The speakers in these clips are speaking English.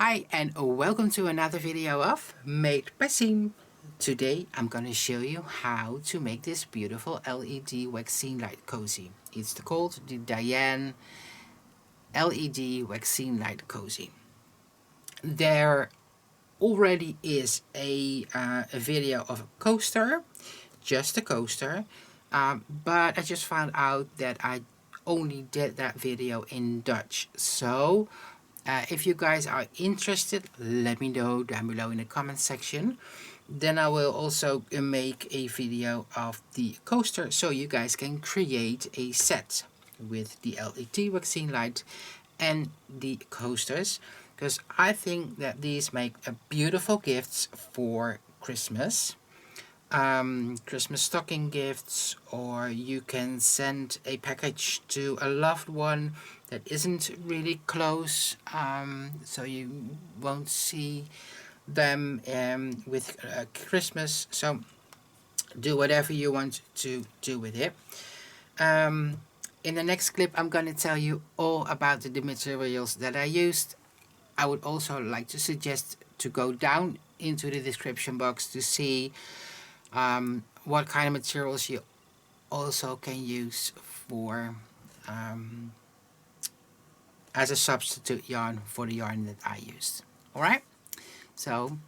Hi and welcome to another video of Made by Siem. Today I'm going to show you how to make this beautiful LED Waxinelight cozy. It's called the Diane LED Waxinelight cozy. There already is a video of a coaster, just a coaster, but I just found out that I only did that video in Dutch. So if you guys are interested, let me know down below in the comment section. Then I will also make a video of the coaster so you guys can create a set with the LED Waxinelight and the coasters, because I think that these make a beautiful gifts for Christmas. Christmas stocking gifts, or you can send a package to a loved one that isn't really close, so you won't see them with Christmas. So do whatever you want to do with it. In the next clip I'm going to tell you all about the materials that I used. I would also like to suggest to go down into the description box to see what kind of materials you also can use for as a substitute yarn for the yarn that I used. Alright, so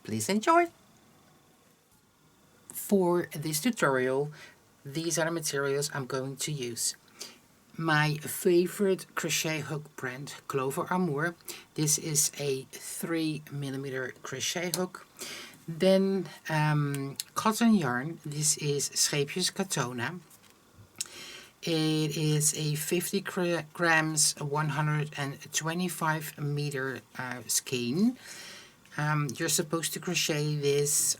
please enjoy. For this tutorial, these are the materials I'm going to use. My favorite crochet hook brand, Clover Amour. This is a 3mm crochet hook. Then cotton yarn. This is Scheepjes Catona. It is a 50 grams, 125 meter skein. You're supposed to crochet this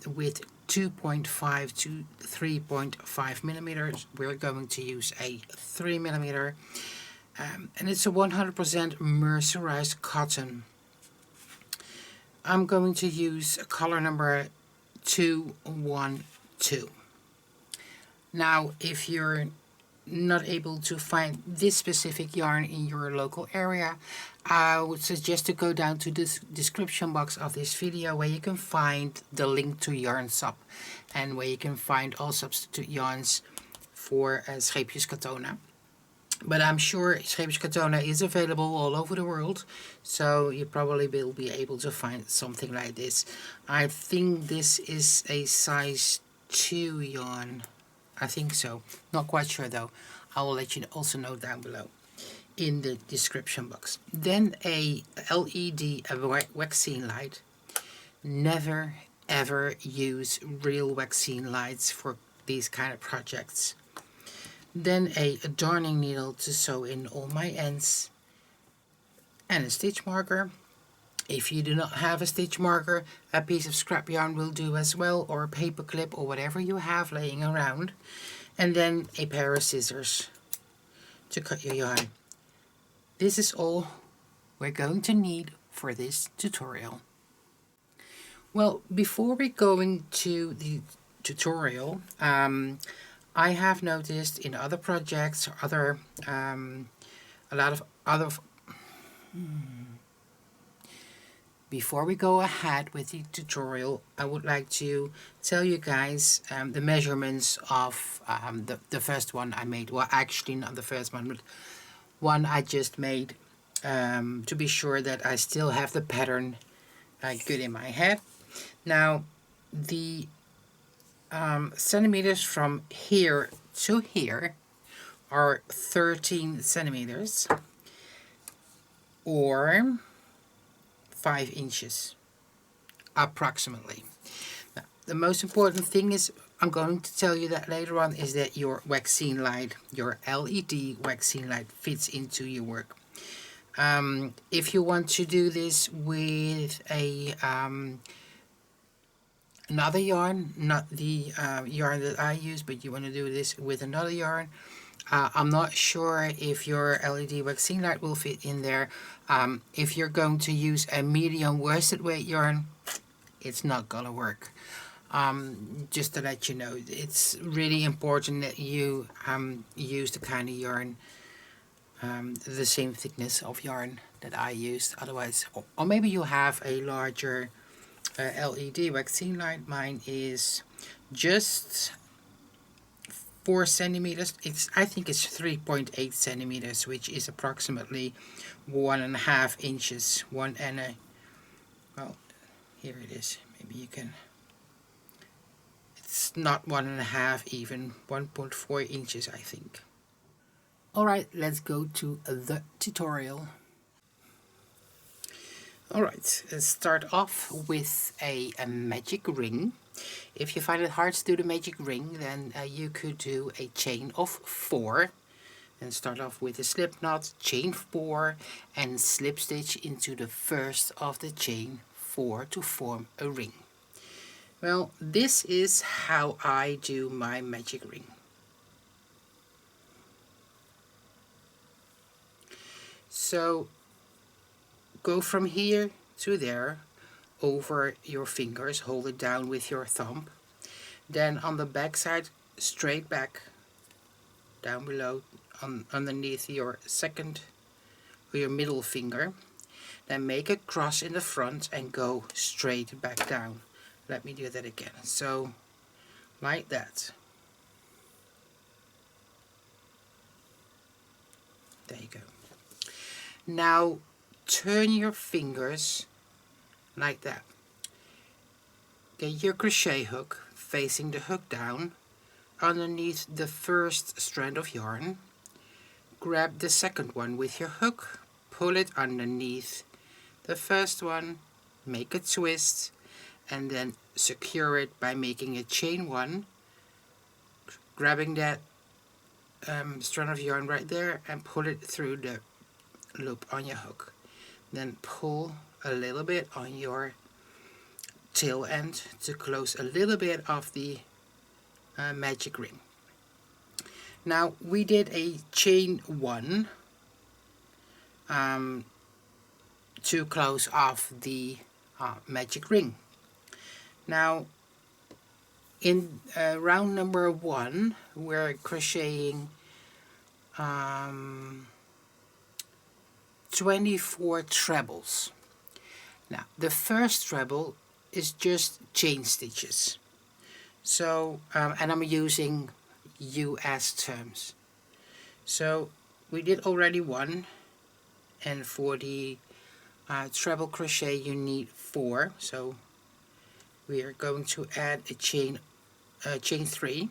with 2.5 to 3.5 millimeters. We're going to use a 3mm, and it's a 100% mercerized cotton. I'm going to use color number 212. Now, if you're not able to find this specific yarn in your local area, I would suggest to go down to the description box of this video, where you can find the link to Yarnshop and where you can find all substitute yarns for Scheepjes Catona. But I'm sure Scheepjes Catona is available all over the world, so you probably will be able to find something like this. I think this is a size 2 yarn. I think so. Not quite sure though. I will let you also know down below in the description box. Then a LED Waxinelight. Never ever use real Waxinelights for these kind of projects. Then a darning needle to sew in all my ends, and a stitch marker. If you do not have a stitch marker, a piece of scrap yarn will do as well, or a paper clip, or whatever you have laying around. And then a pair of scissors to cut your yarn. This is all we're going to need for this tutorial. Well, before we go into the tutorial, I have noticed in other projects, or a lot of other... Before we go ahead with the tutorial, I would like to tell you guys the measurements of the first one I made. Well, actually not the first one, but one I just made, to be sure that I still have the pattern good in my head. Now, the centimeters from here to here are 13 centimeters, or 5 inches approximately. Now, the most important thing is, I'm going to tell you that later on, is that your Waxinelight, your LED Waxinelight, fits into your work. If you want to do this with a another yarn, not the yarn that I use, but you want to do this with another yarn, I'm not sure if your LED Waxinelight will fit in there. If you're going to use a medium worsted weight yarn, it's not gonna work. Just to let you know, it's really important that you use the kind of yarn the same thickness of yarn that I used. Otherwise, or maybe you have a larger LED Waxinelight. Mine is just 4 centimeters. I think it's 3.8 centimeters, which is approximately 1.5 inches. Well, here it is. Maybe you can. It's not 1.5, even 1.4 inches, I think. Alright, let's go to the tutorial. Alright, let's start off with a magic ring. If you find it hard to do the magic ring, then you could do a chain of 4 and start off with a slip knot, chain 4, and slip stitch into the first of the chain 4 to form a ring. Well, this is how I do my magic ring. So go from here to there over your fingers, hold it down with your thumb. Then on the back side, straight back, down below, underneath your second or your middle finger. Then make a cross in the front and go straight back down. Let me do that again. So, like that. There you go. Now, turn your fingers like that. Get your crochet hook facing the hook down underneath the first strand of yarn. Grab the second one with your hook, pull it underneath the first one, make a twist, and then secure it by making a chain 1, grabbing that strand of yarn right there and pull it through the loop on your hook. Then pull a little bit on your tail end to close a little bit of the magic ring. Now we did a chain 1 to close off the magic ring. Now in round number 1 we're crocheting 24 trebles. Now the first treble is just chain stitches. So and I'm using US terms. So we did already 1, and for the treble crochet you need 4. So we are going to add a chain 3.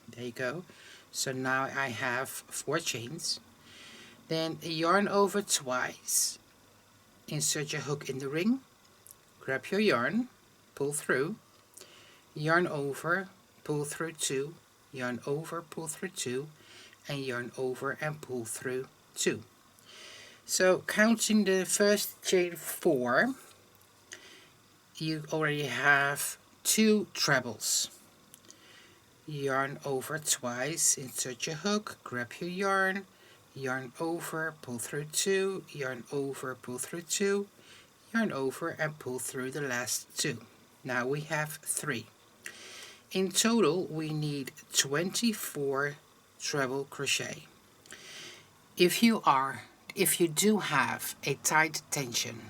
There you go. So now I have 4 chains. Then yarn over twice, insert your hook in the ring, grab your yarn, pull through, yarn over, pull through 2, yarn over, pull through 2, and yarn over and pull through 2. So counting the first chain 4, you already have 2 trebles. Yarn over twice, insert your hook, grab your yarn, yarn over, pull through 2, yarn over, pull through 2, yarn over and pull through the last 2. Now we have 3. In total we need 24 treble crochet. If you do have a tight tension,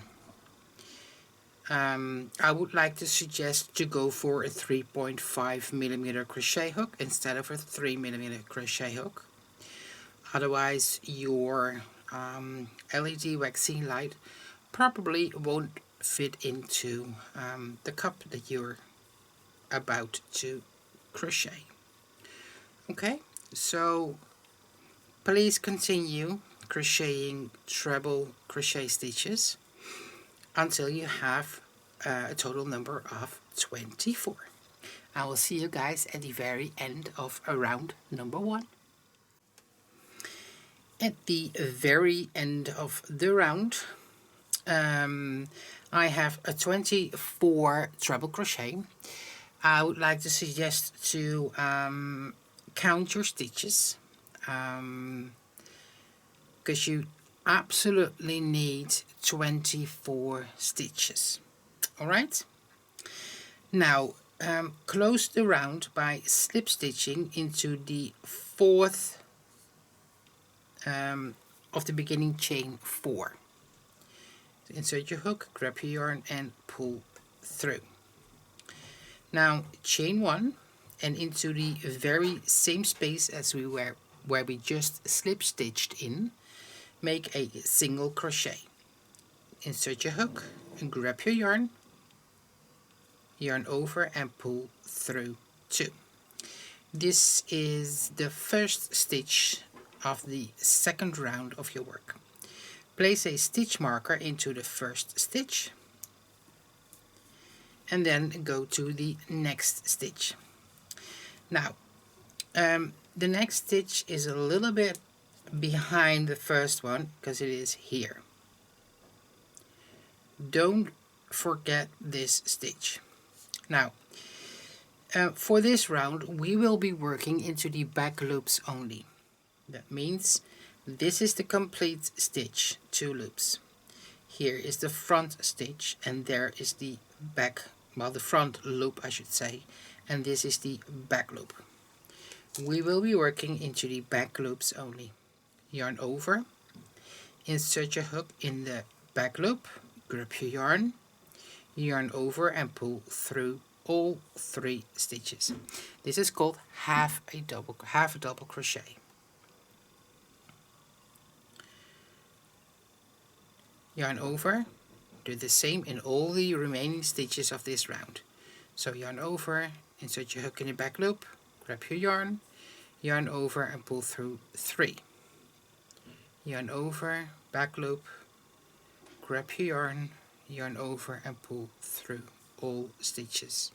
I would like to suggest to go for a 3.5mm crochet hook instead of a 3mm crochet hook. Otherwise your LED Waxinelight probably won't fit into the cup that you're about to crochet. Okay, so please continue crocheting treble crochet stitches until you have a total number of 24. I will see you guys at the very end of round number 1. At the very end of the round, I have a 24 treble crochet. I would like to suggest to count your stitches, because you absolutely need 24 stitches. Alright? Now close the round by slip stitching into the 4th of the beginning chain 4. So insert your hook, grab your yarn and pull through. Now chain 1 and into the very same space as we were where we just slip stitched in, make a single crochet. Insert your hook and grab your yarn over and pull through 2. This is the first stitch of the second round of your work. Place a stitch marker into the first stitch and then go to the next stitch. Now the next stitch is a little bit behind the first one because it is here. Don't forget this stitch. Now for this round we will be working into the back loops only. That means this is the complete stitch, 2 loops. Here is the front stitch and there is the back, well, the front loop I should say, and this is the back loop. We will be working into the back loops only. Yarn over, insert your hook in the back loop, grab your yarn over and pull through all 3 stitches. This is called half a double crochet. Yarn over, do the same in all the remaining stitches of this round. So yarn over, insert your hook in the back loop, grab your yarn over and pull through 3. Yarn over, back loop, grab your yarn over and pull through all stitches.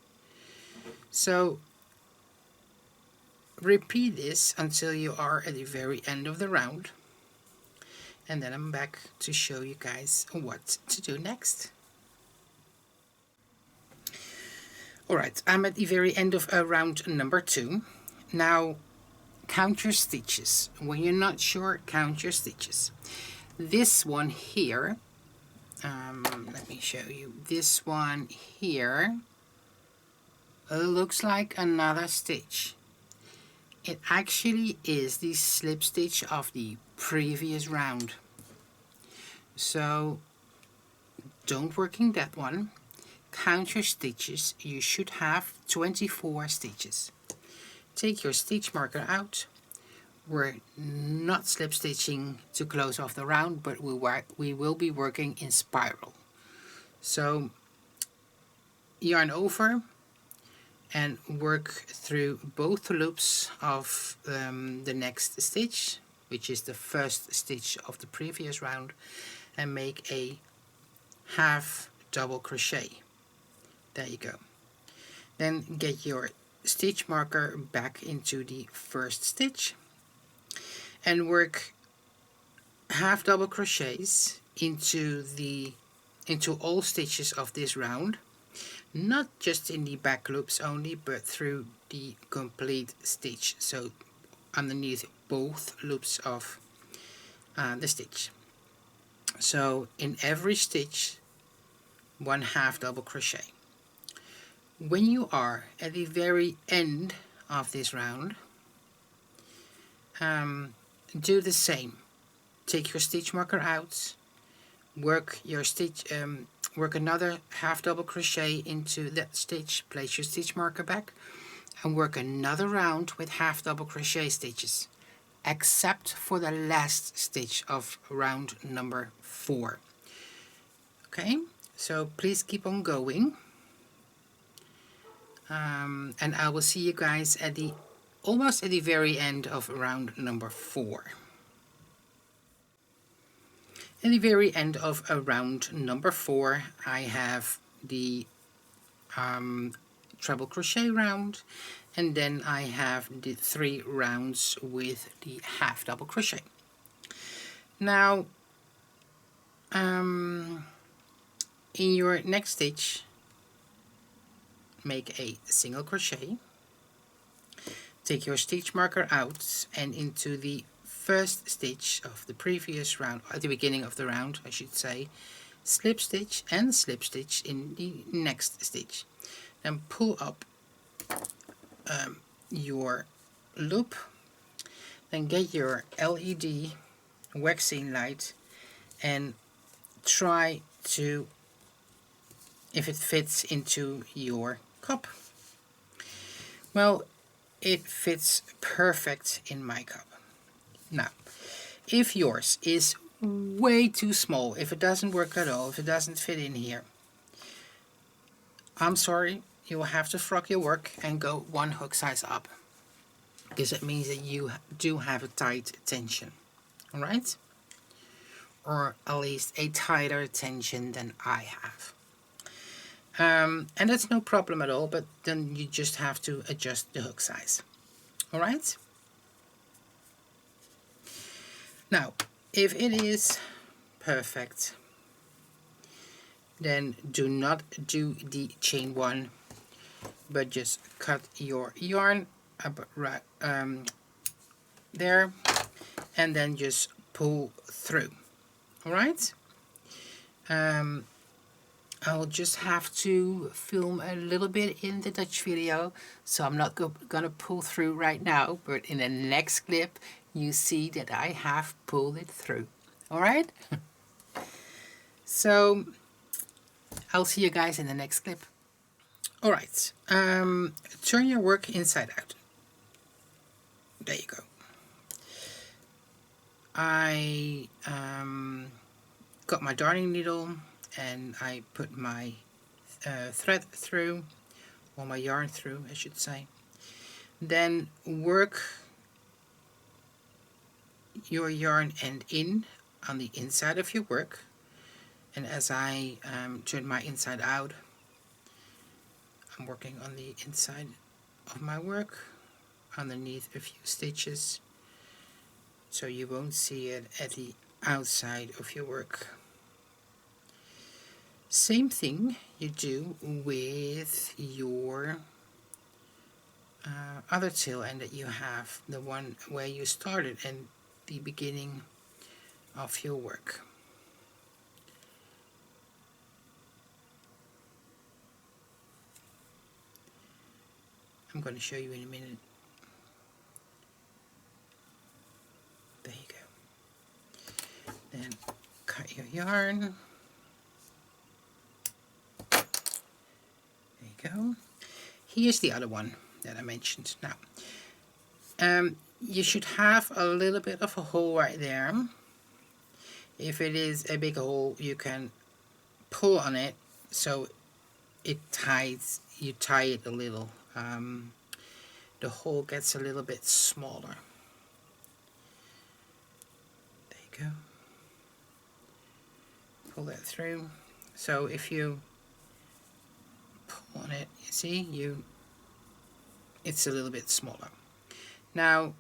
So repeat this until you are at the very end of the round, and then I'm back to show you guys what to do next. Alright, I'm at the very end of round number 2. Now count your stitches. When you're not sure, count your stitches. This one here, let me show you. This one here looks like another stitch. It actually is the slip stitch of the previous round. So don't work in that one. Count your stitches. You should have 24 stitches. Take your stitch marker out. We're not slip stitching to close off the round, but we will be working in spiral. So yarn over and work through both loops of the next stitch, which is the first stitch of the previous round, and make a half double crochet. There you go. Then get your stitch marker back into the first stitch and work half double crochets into all stitches of this round, not just in the back loops only, but through the complete stitch, so underneath both loops of the stitch. So in every stitch, 1 half double crochet. When you are at the very end of this round, do the same. Take your stitch marker out, work your stitch, work another half double crochet into that stitch, place your stitch marker back, and work another round with half double crochet stitches, except for the last stitch of round number 4. Okay, so please keep on going, and I will see you guys at the almost at the very end of round number 4. At the very end of round number 4, I have the treble crochet round, and then I have the 3 rounds with the half double crochet. Now in your next stitch, make a single crochet, take your stitch marker out and into the first stitch of the previous round, at the beginning of the round I should say, slip stitch and slip stitch in the next stitch. Then pull up your loop, then get your LED Waxinelight and try to, if it fits into your cup. Well, it fits perfect in my cup. Now, if yours is way too small, if it doesn't work at all, if it doesn't fit in here, I'm sorry, you will have to frock your work and go one hook size up, because it means that you do have a tight tension, all right? Or at least a tighter tension than I have. And that's no problem at all, but then you just have to adjust the hook size, all right? Now, if it is perfect, then do not do the chain 1, but just cut your yarn up right there, and then just pull through. All right. I'll just have to film a little bit in the Dutch video, so I'm not gonna pull through right now, but in the next clip you see that I have pulled it through. All right. So I'll see you guys in the next clip. All right. Turn your work inside out. There you go. I got my darning needle and I put my thread through, or my yarn through, I should say. Then work your yarn end in on the inside of your work, and as I turn my inside out, I'm working on the inside of my work underneath a few stitches, so you won't see it at the outside of your work. Same thing you do with your other tail end that you have, the one where you started in the beginning of your work. I'm going to show you in a minute. There you go. Then cut your yarn. Go. Here's the other one that I mentioned. Now, you should have a little bit of a hole right there. If it is a big hole, you can pull on it so it ties. You tie it a little. The hole gets a little bit smaller. There you go. Pull that through. So if you on it, you see, it's a little bit smaller. Now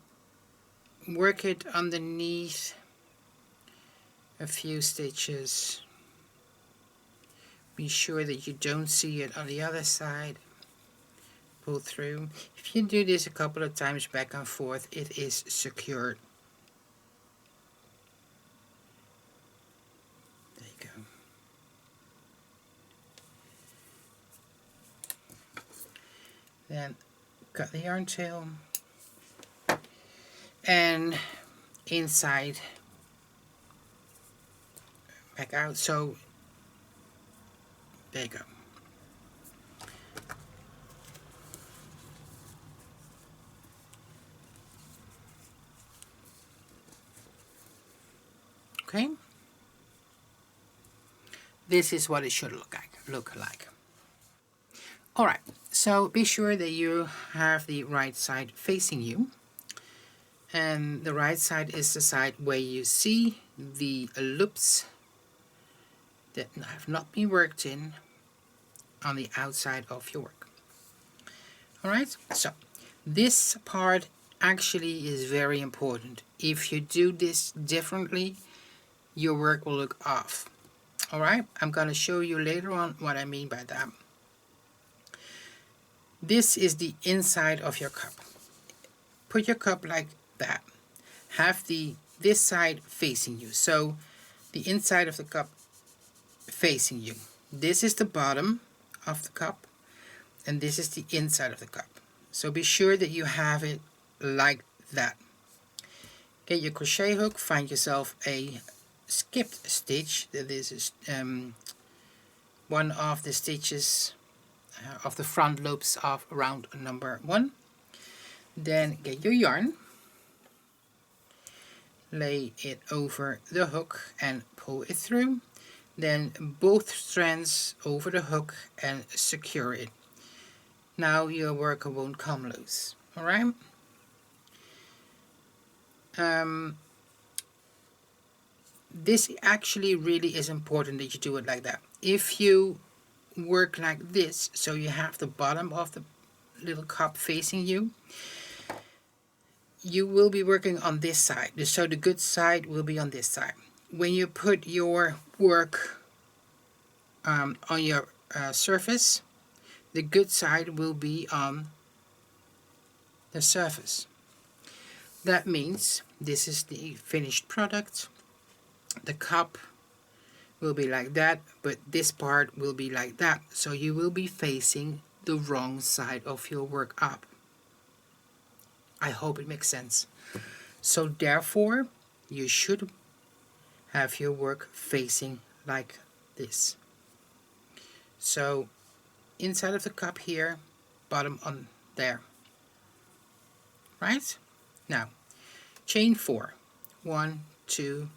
work it underneath a few stitches. Be sure that you don't see it on the other side. Pull through. If you do this a couple of times back and forth, it is secured. There you go. Then cut the yarn tail and inside back out, so there you go. Okay, this is what it should look like. All right, so be sure that you have the right side facing you, and the right side is the side where you see the loops that have not been worked in on the outside of your work. All right, so this part actually is very important. If you do this differently, your work will look off. All right, I'm going to show you later on what I mean by that. This is the inside of your cup. Put your cup like that. Have this side facing you. So the inside of the cup facing you. This is the bottom of the cup, and this is the inside of the cup. So be sure that you have it like that. Get your crochet hook, find yourself a skipped stitch. This is one of the stitches of the front loops of round number 1. Then get your yarn, lay it over the hook and pull it through. Then both strands over the hook and secure it. Now your work won't come loose. Alright? This actually really is important that you do it like that. If you work like this, so you have the bottom of the little cup facing you, you will be working on this side. So the good side will be on this side. When you put your work on your surface, the good side will be on the surface. That means this is the finished product. The cup will be like that, but this part will be like that. So you will be facing the wrong side of your work up. I hope it makes sense. So therefore, you should have your work facing like this. So inside of the cup here, bottom on there. Right? Now, chain 4. 1, 2,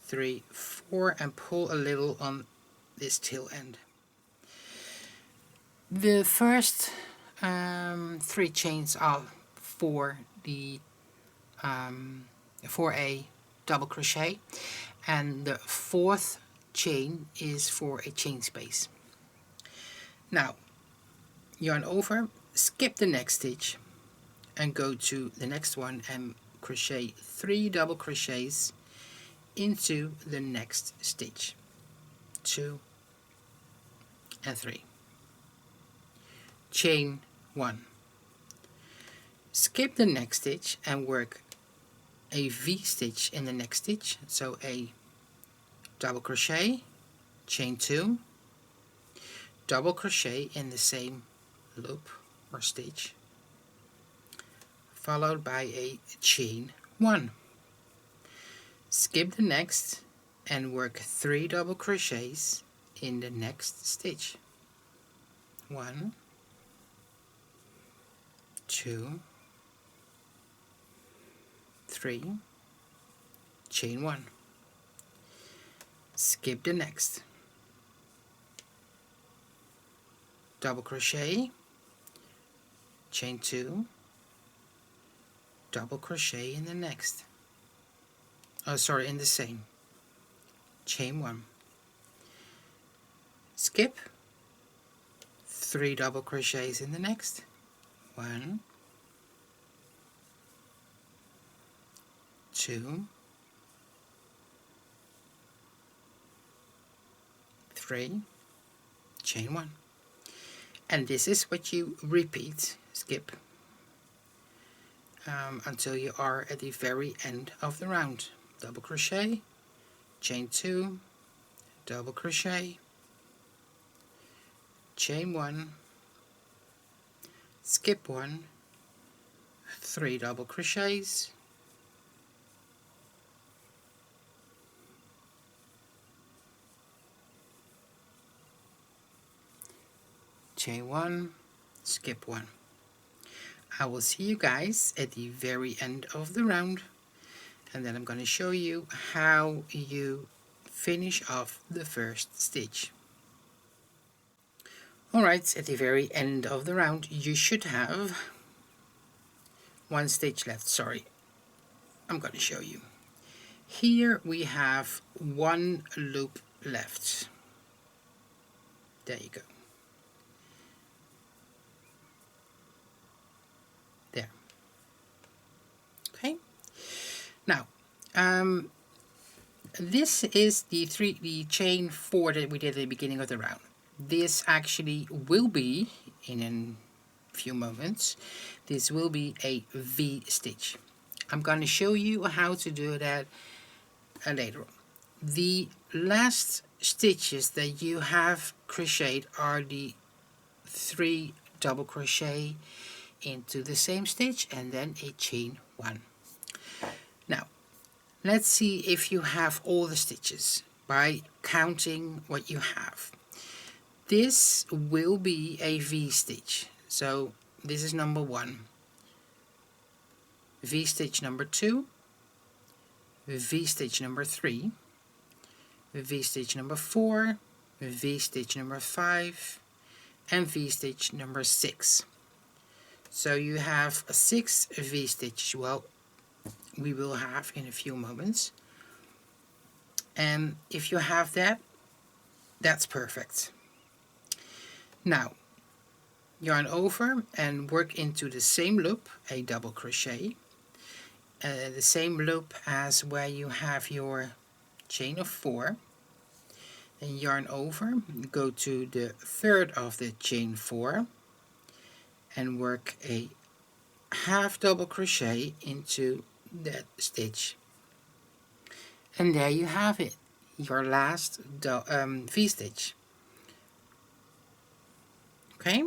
3, 4, and pull a little on this tail end. The first 3 chains are for the for a double crochet, and the 4th chain is for a chain space. Now, yarn over, skip the next stitch, and go to the next one and crochet 3 double crochets into the next stitch. 2 and 3. Chain 1. Skip the next stitch and work a V stitch in the next stitch, so a double crochet, chain 2, double crochet in the same loop or stitch, followed by a chain 1. Skip the next and work 3 double crochets in the next stitch. 1, 2, 3, chain 1. Skip the next, double crochet, chain 2, double crochet in the next, in the same, chain 1. Skip, 3 double crochets in the next, 1, 2, 3, chain 1. And this is what you repeat, skip, until you are at the very end of the round. Double crochet, chain 2, double crochet, chain 1, skip 1, 3 double crochets, chain 1, skip 1. I will see you guys at the very end of the round, and then I'm going to show you how you finish off the first stitch. Alright, at the very end of the round you should have 1 stitch left. Sorry, I'm going to show you. Here we have 1 loop left. There you go. There. Okay. Now, this is the chain 4 that we did at the beginning of the round. This actually will be, in a few moments, this will be a V stitch. I'm going to show you how to do that later on. The last stitches that you have crocheted are the 3 double crochet into the same stitch and then a chain 1. Now, Let's see if you have all the stitches by counting what you have. This will be a V-stitch, so this is number 1, V-stitch number 2, V-stitch number 3, V-stitch number 4, V-stitch number 5, and V-stitch number 6. So you have 6 V-stitches. Well, we will have in a few moments. And if you have that, that's perfect. Now, yarn over and work into the same loop, a double crochet. The same loop as where you have your chain of 4. Then yarn over, go to the third of the chain 4 and work a half double crochet into that stitch. And there you have it, your last V-stitch. Okay?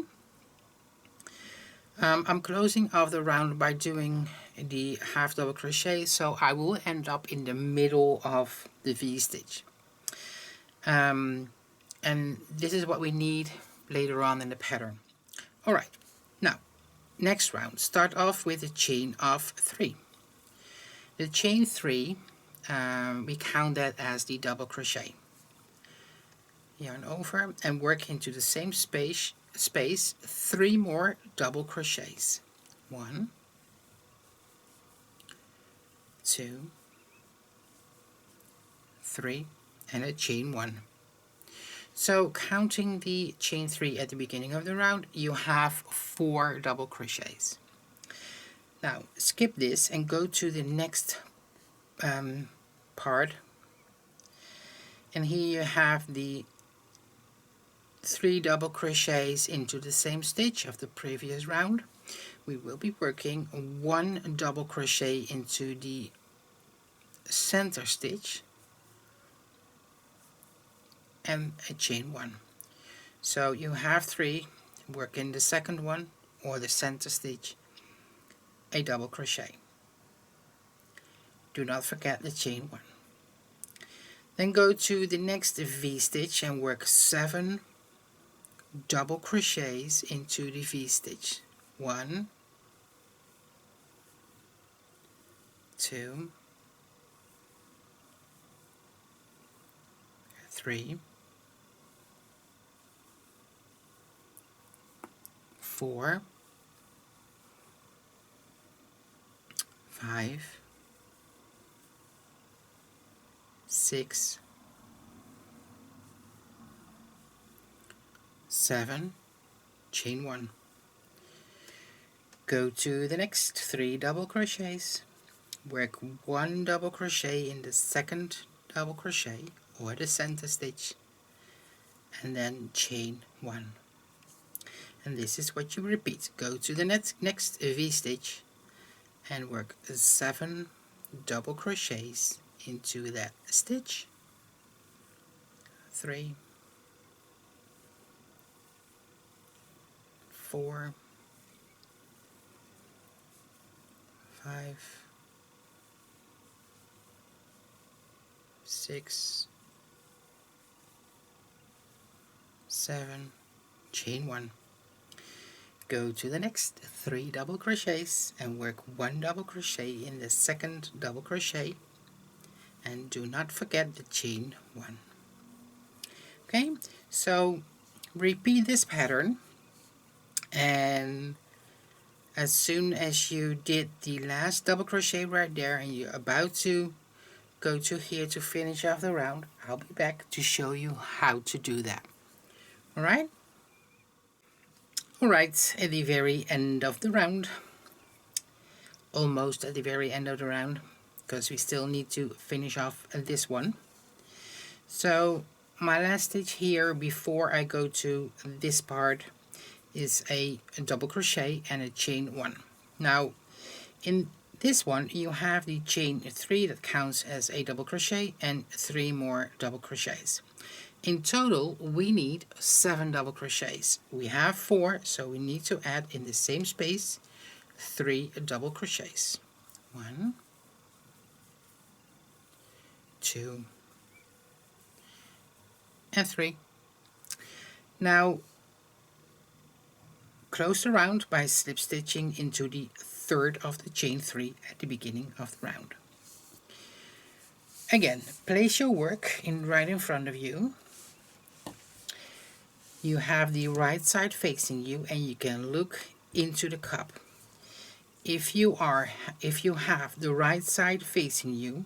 I'm closing off the round by doing the half double crochet, so I will end up in the middle of the V-stitch. And this is what we need later on in the pattern. Alright, now, next round, start off with a chain of 3. The chain 3, we count that as the double crochet. Yarn over and work into the same space 3 more double crochets. 1, 2, 3, and a chain 1. So counting the chain 3 at the beginning of the round, you have 4 double crochets. Now skip this and go to the next part, and here you have the 3 double crochets into the same stitch of the previous round. We will be working 1 double crochet into the center stitch and a chain 1. So you have 3, work in the second one or the center stitch, a double crochet. Do not forget the chain 1. Then go to the next V-stitch and work 7 double crochets into the V-stitch. 1, 2, 3, 4, 5, 6, 7, chain 1. Go to the next 3 double crochets, work 1 double crochet in the second double crochet or the center stitch, and then chain 1. And this is what you repeat. Go to the next V-stitch and work 7 double crochets into that stitch. 3, 4, 5, 6, 7, chain 1. Go to the next 3 double crochets and work 1 double crochet in the second double crochet, and do not forget the chain 1. Okay, so repeat this pattern, and as soon as you did the last double crochet right there and you're about to go to here to finish off the round, I'll be back to show you how to do that. Alright? Alright, at the very end of the round, almost at the very end of the round, because we still need to finish off this one. So my last stitch here before I go to this part is a double crochet and a chain 1. Now in this one you have the chain 3 that counts as a double crochet and 3 more double crochets. In total we need 7 double crochets. We have 4, so we need to add in the same space 3 double crochets. 1, 2, and 3. Now close the round by slip stitching into the third of the chain 3 at the beginning of the round. Again, place your work right in front of you. You have the right side facing you and you can look into the cup. If you have the right side facing you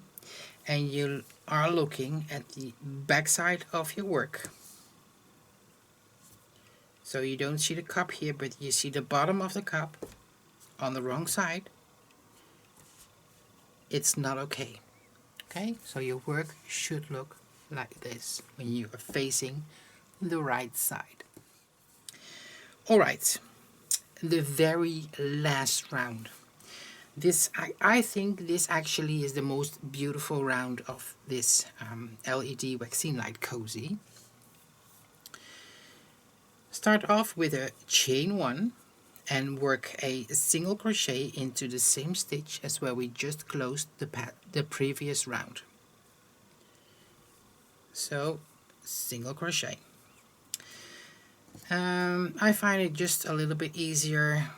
and you are looking at the back side of your work, so you don't see the cup here but you see the bottom of the cup on the wrong side, it's not okay. Okay, so your work should look like this when you are facing the right side. Alright, the very last round. I think this actually is the most beautiful round of this LED Waxinelight cozy. Start off with a chain 1 and work a single crochet into the same stitch as where we just closed the previous round. So single crochet. I find it just a little bit easier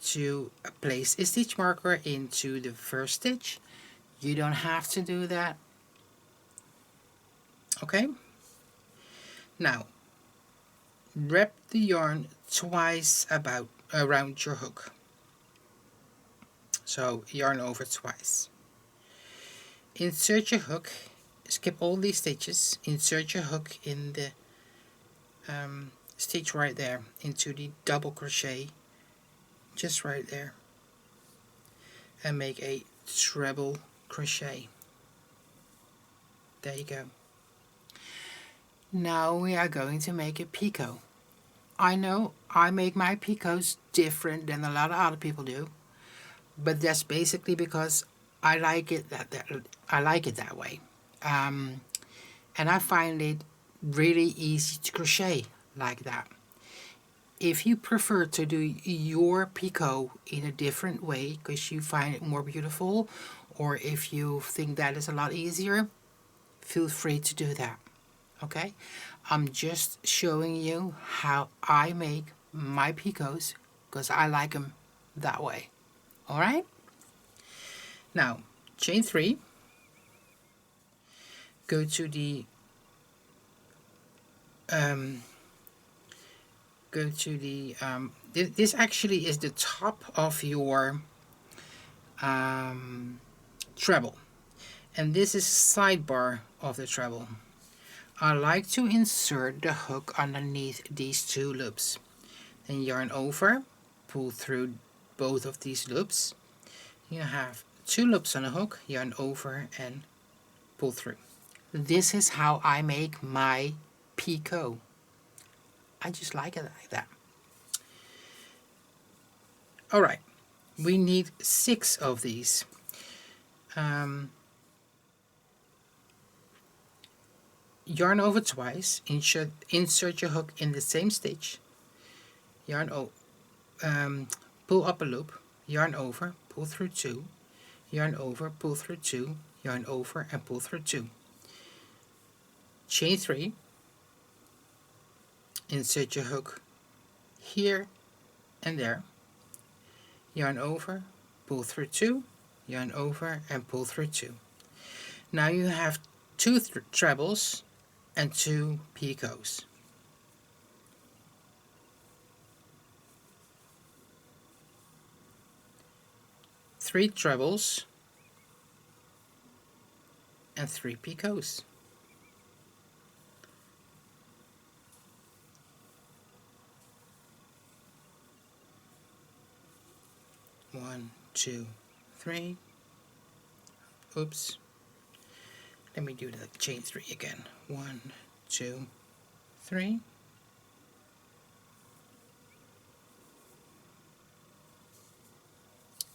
to place a stitch marker into the first stitch. You don't have to do that. Okay, now wrap the yarn twice around your hook, so yarn over twice. Insert your hook, skip all these stitches, insert your hook in the stitch right there into the double crochet just right there and make a treble crochet. There you go. Now we are going to make a picot. I know I make my picots different than a lot of other people do, but that's basically because I like it that way, and I find it really easy to crochet like that. If you prefer to do your picot in a different way because you find it more beautiful, or if you think that is a lot easier, feel free to do that. Okay, I'm just showing you how I make my picots because I like them that way. Alright, now chain 3, go to the this actually is the top of your treble, and this is sidebar of the treble. I like to insert the hook underneath these 2 loops. Then yarn over, pull through both of these loops. You have 2 loops on a hook, yarn over and pull through. This is how I make my picot. I just like it like that. Alright, we need 6 of these. Yarn over twice, insert your hook in the same stitch, pull up a loop, yarn over, pull through 2, yarn over, pull through 2, yarn over and pull through 2. Chain 3, insert your hook here and there, yarn over, pull through 2, yarn over and pull through 2. Now you have 2 trebles and 2 picots. Three trebles and 3 picots. One, 2, 3. Oops. Let me do the chain 3 again. 1, 2, 3.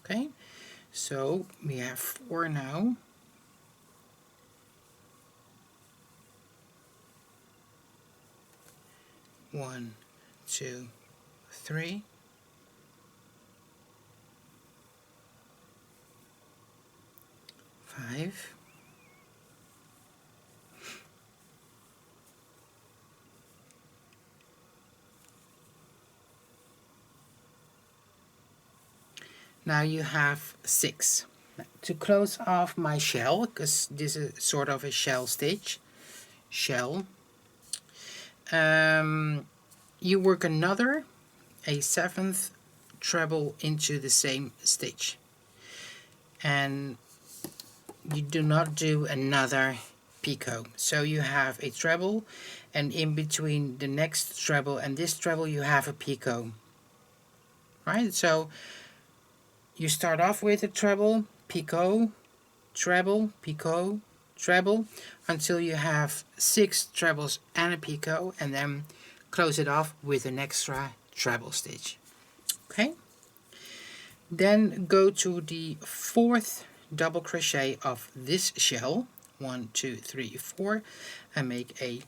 Okay, so we have 4 now. One, 2, 3. 5. Now you have 6. To close off my shell, because this is sort of a shell stitch, you work a 7th treble into the same stitch, and you do not do another picot. So you have a treble, and in between the next treble and this treble you have a picot, right? So you start off with a treble, picot, treble, picot, treble, until you have 6 trebles and a picot, and then close it off with an extra treble stitch. Okay, then go to the 4th double crochet of this shell, 1 2 3 4, and make a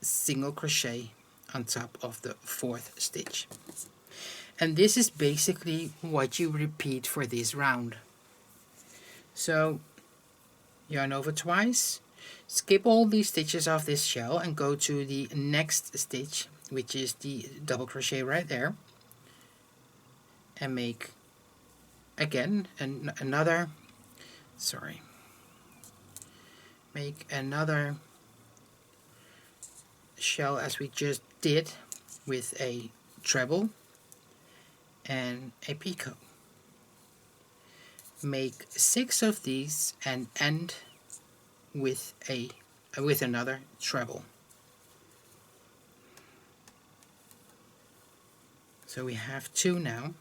single crochet on top of the 4th stitch. And this is basically what you repeat for this round. So yarn over twice, skip all these stitches off this shell and go to the next stitch, which is the double crochet right there, and make again another shell as we just did, with a treble and a picot. Make 6 of these and end with another treble. So we have 2 now.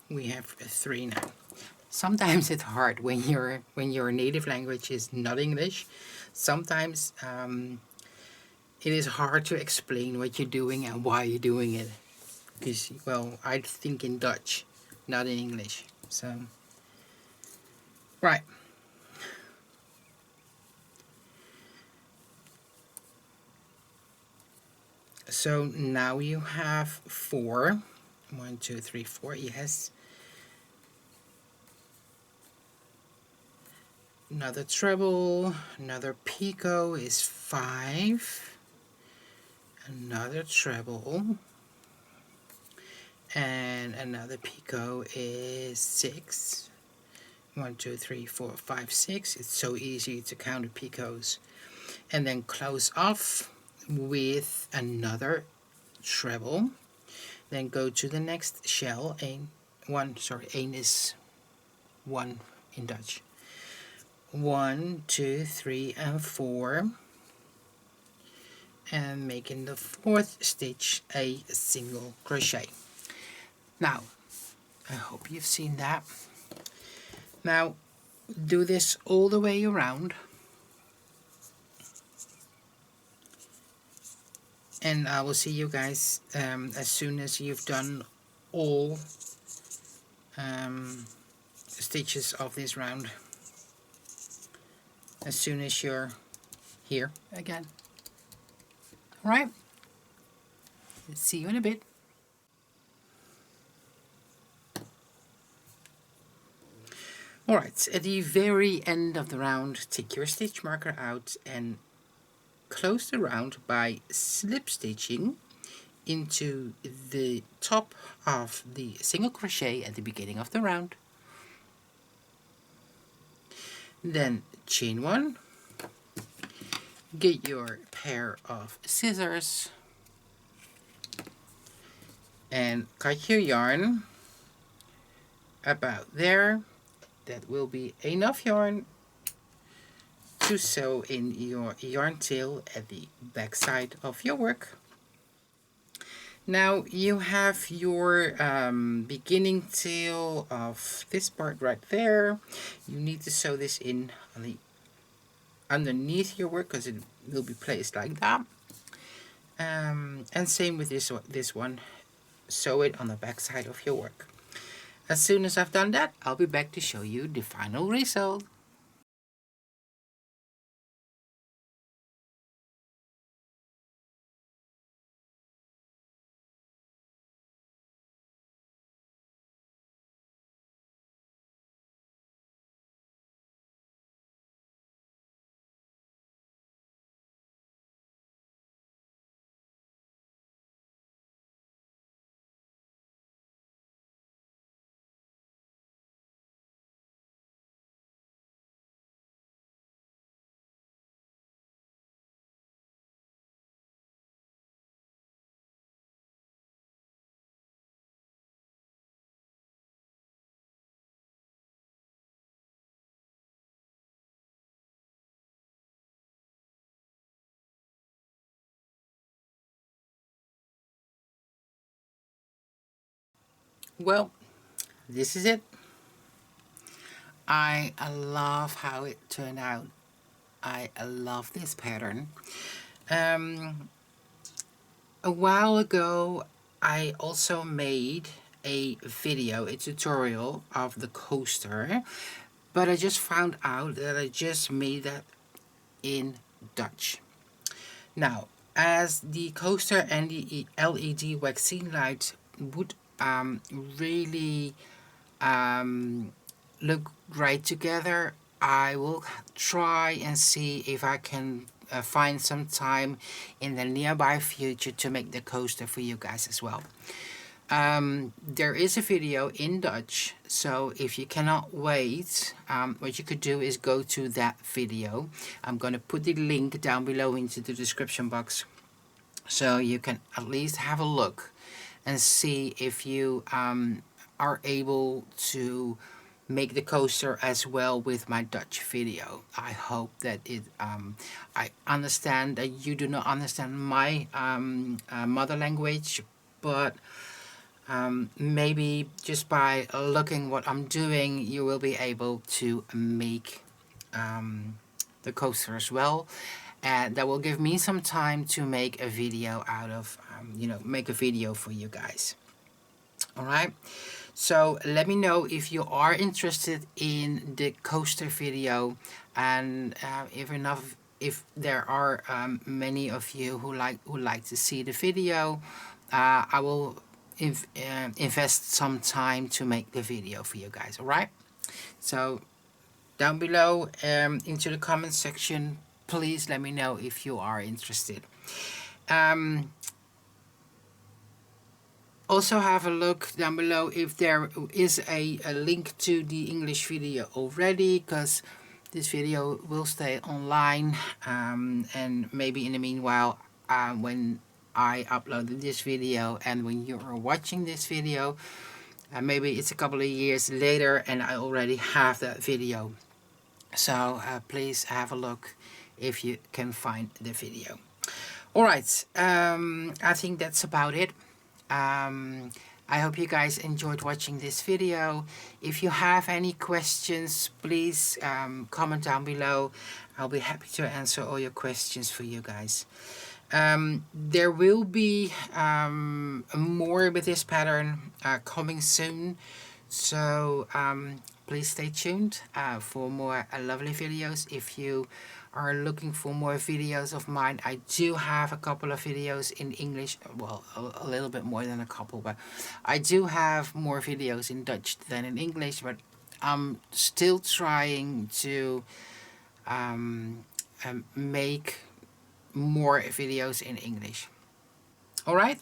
We have 3 now. Sometimes it's hard when your native language is not English. Sometimes it is hard to explain what you're doing and why you're doing it. Because, well, I think in Dutch, not in English. So, right. So now you have 4. 1 2 3 4. Yes. Another treble, another picot is 5, another treble, and another picot is 6. 1 2 3 4 5 6. It's so easy to count the picots. And then close off with another treble. Then go to the next shell. Een is 1 in Dutch. 1 2 3 and 4, and making the 4th stitch a single crochet. Now I hope you've seen that. Now do this all the way around, and I will see you guys as soon as you've done all stitches of this round, as soon as you're here again. Alright, see you in a bit. Alright, at the very end of the round, take your stitch marker out and close the round by slip stitching into the top of the single crochet at the beginning of the round. Then chain 1, get your pair of scissors and cut your yarn about there. That will be enough yarn to sew in your yarn tail at the back side of your work. Now you have your beginning tail of this part right there. You need to sew this in on the underneath your work, because it will be placed like that. And same with this one. Sew it on the back side of your work. As soon as I've done that, I'll be back to show you the final result. Well, this is it. I love how it turned out. I love this pattern. Um, a while ago, I also made a video, a tutorial of the coaster, but I just found out that I just made that in Dutch. Now, as the coaster and the LED Waxinelight would really um, look great together, I will try and see if I can find some time in the nearby future to make the coaster for you guys as well. There is a video in Dutch, so if you cannot wait, what you could do is go to that video. I'm going to put the link down below into the description box, so you can at least have a look and see if you are able to make the coaster as well with my Dutch video. I hope that it I understand that you do not understand my mother language, but maybe just by looking what I'm doing, you will be able to make the coaster as well, and that will give me some time to make a video out of make a video for you guys. All right, so let me know if you are interested in the coaster video, and if there are many of you who like to see the video, I will invest some time to make the video for you guys. All right, so down below into the comment section, please let me know if you are interested. Also have a look down below if there is a link to the English video already, because this video will stay online, and maybe in the meanwhile, when I uploaded this video and when you are watching this video, maybe it's a couple of years later and I already have that video. So please have a look if you can find the video. Alright, I think that's about it. I hope you guys enjoyed watching this video. If you have any questions, please comment down below. I'll be happy to answer all your questions for you guys. There will be more with this pattern coming soon, so please stay tuned for more lovely videos. If you are looking for more videos of mine, I do have a couple of videos in English, well, a little bit more than a couple, but I do have more videos in Dutch than in English, but I'm still trying to make more videos in English. Alright,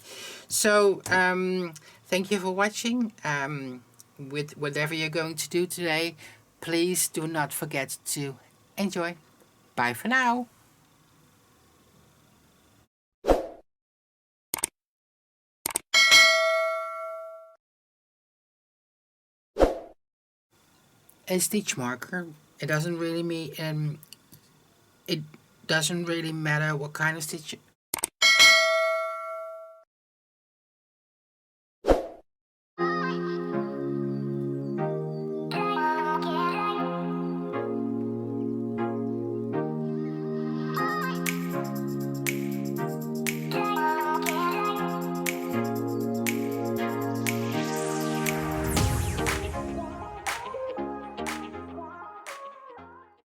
so thank you for watching. With whatever you're going to do today, please do not forget to enjoy. Bye for now. A stitch marker, it doesn't really mean it doesn't really matter what kind of stitch